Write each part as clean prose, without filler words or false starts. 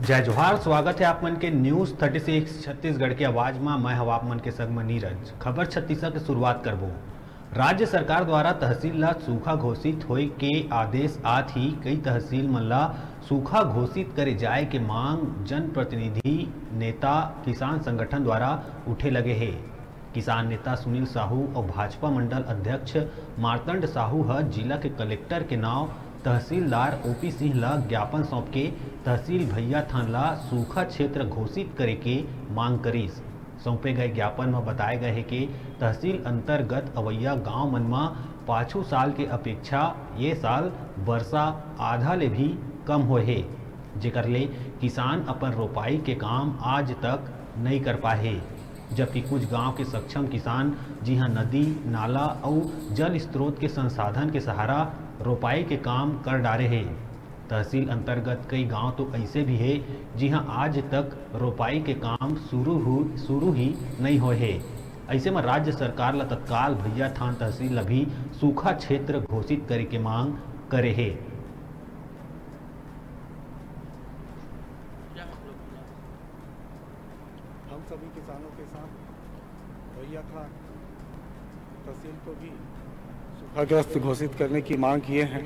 जय जोहार। स्वागत है आप मन के न्यूज 36 छत्तीसगढ़ के आवाज में। मैं हवा आप मन के संग में नीरज। खबर छत्तीसगढ़ की शुरुआत करबो। राज्य सरकार द्वारा तहसील ला सूखा घोषित होए के आदेश आत ही कई तहसील मन ला सूखा घोषित करे जाए के मांग जनप्रतिनिधि नेता किसान संगठन द्वारा उठे लगे है। किसान नेता सुनील साहू और भाजपा मंडल अध्यक्ष मार्तंड साहू ह जिला के कलेक्टर के नाव तहसीलदार ओपी सिंह ला ज्ञापन सौंप के तहसील भैया थान ला सूखा क्षेत्र घोषित करे के मांग करीस। सौंपे गए ज्ञापन में बताए गए है कि तहसील अंतर्गत अवैया गांव मन में पाछू साल के अपेक्षा ये साल वर्षा आधा ले भी कम होए है, जेकर ले किसान अपन रोपाई के काम आज तक नहीं कर पाए। जबकि कुछ गांव के सक्षम किसान जिहां नदी नाला और जल स्रोत के संसाधन के सहारा रोपाई के काम कर डारे हैं। तहसील अंतर्गत कई गांव तो ऐसे भी है जिहां आज तक रोपाई के काम शुरू ही नहीं हुए है। ऐसे में राज्य सरकार ला तत्काल भैया थान तहसील ला भी सूखा क्षेत्र घोषित करे के मांग करे है। हम सभी किसानों के साथ भैया थान तहसील को भी सूखाग्रस्त घोषित करने की मांग किए हैं,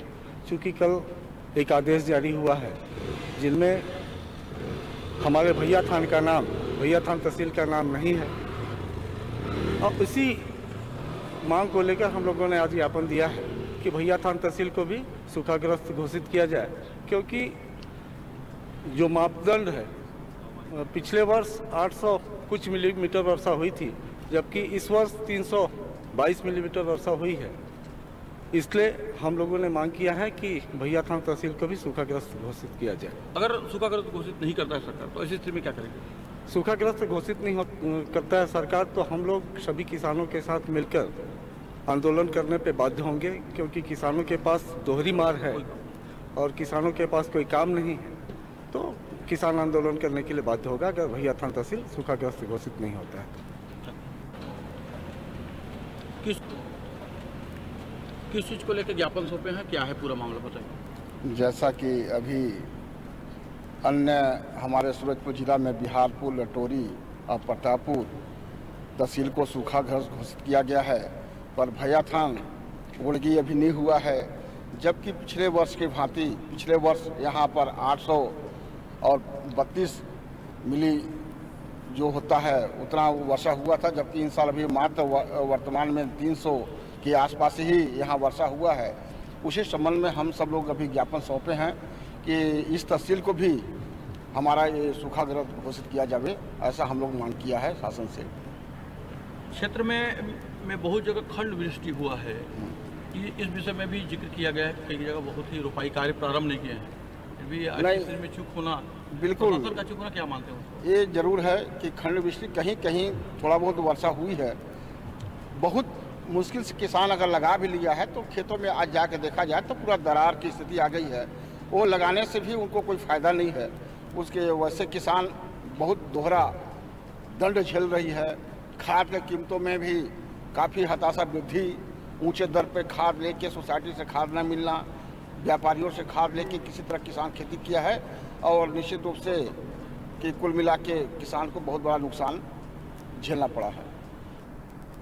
क्योंकि कल एक आदेश जारी हुआ है जिनमें हमारे भैया थान का नाम भैया थान तहसील का नाम नहीं है। और इसी मांग को लेकर हम लोगों ने आज ज्ञापन दिया है कि भैया थान तहसील को भी सूखाग्रस्त घोषित किया जाए, क्योंकि जो मापदंड है पिछले वर्ष 800 कुछ मिलीमीटर वर्षा हुई थी, जबकि इस वर्ष 322 मिलीमीटर वर्षा हुई है। इसलिए हम लोगों ने मांग किया है कि भैया थान तहसील को भी सूखाग्रस्त घोषित किया जाए। अगर सूखाग्रस्त घोषित नहीं करता है सरकार तो ऐसी स्थिति में क्या करेंगे? सूखाग्रस्त घोषित नहीं करता है सरकार तो हम लोग सभी किसानों के साथ मिलकर आंदोलन करने पे बाध्य होंगे, क्योंकि किसानों के पास दोहरी मार है और किसानों के पास कोई काम नहीं है। तो किसान आंदोलन करने के लिए बाध्य होगा अगर भैया थान तहसील सूखाग्रस्त घोषित नहीं होता है। किस चीज़ को लेकर ज्ञापन सौंपे हैं, क्या है पूरा मामला बताइए। जैसा कि अभी अन्य हमारे सूरजपुर जिला में बिहारपुर, लटोरी और प्रतापपुर तहसील को सूखाग्रस्त घोषित किया गया है, पर भैया थान गोड़गी अभी नहीं हुआ है। जबकि पिछले वर्ष की भांति पिछले वर्ष यहाँ पर 800 और 32 मिली जो होता है उतना वर्षा हुआ था, जबकि इन साल अभी मात्र वर्तमान में 300 के आसपास ही यहाँ वर्षा हुआ है। उसी संबंध में हम सब लोग अभी ज्ञापन सौंपे हैं कि इस तहसील को भी हमारा ये सूखाग्रस्त घोषित किया जाए, ऐसा हम लोग मांग किया है शासन से। क्षेत्र में बहुत जगह खंड वृष्टि हुआ है, इस विषय में भी जिक्र किया गया है। कई जगह बहुत ही रोपाई कार्य प्रारंभ नहीं किए हैं, फिर भी नहीं में चूक होना, बिल्कुल तो का चूक होना क्या मानते हो? ये जरूर है कि खंड वृष्टि कहीं कहीं थोड़ा बहुत वर्षा हुई है। बहुत मुश्किल से किसान अगर लगा भी लिया है तो खेतों में आज जाके देखा जाए तो पूरा दरार की स्थिति आ गई है। वो लगाने से भी उनको कोई फ़ायदा नहीं है। उसके वैसे किसान बहुत दोहरा दंड झेल रही है। खाद के कीमतों में भी काफ़ी हताशा वृद्धि, ऊंचे दर पे खाद लेके सोसाइटी से खाद न मिलना, व्यापारियों से खाद लेके किसी तरह किसान खेती किया है और निश्चित रूप से कि कुल मिला के किसान को बहुत बड़ा नुकसान झेलना पड़ा है।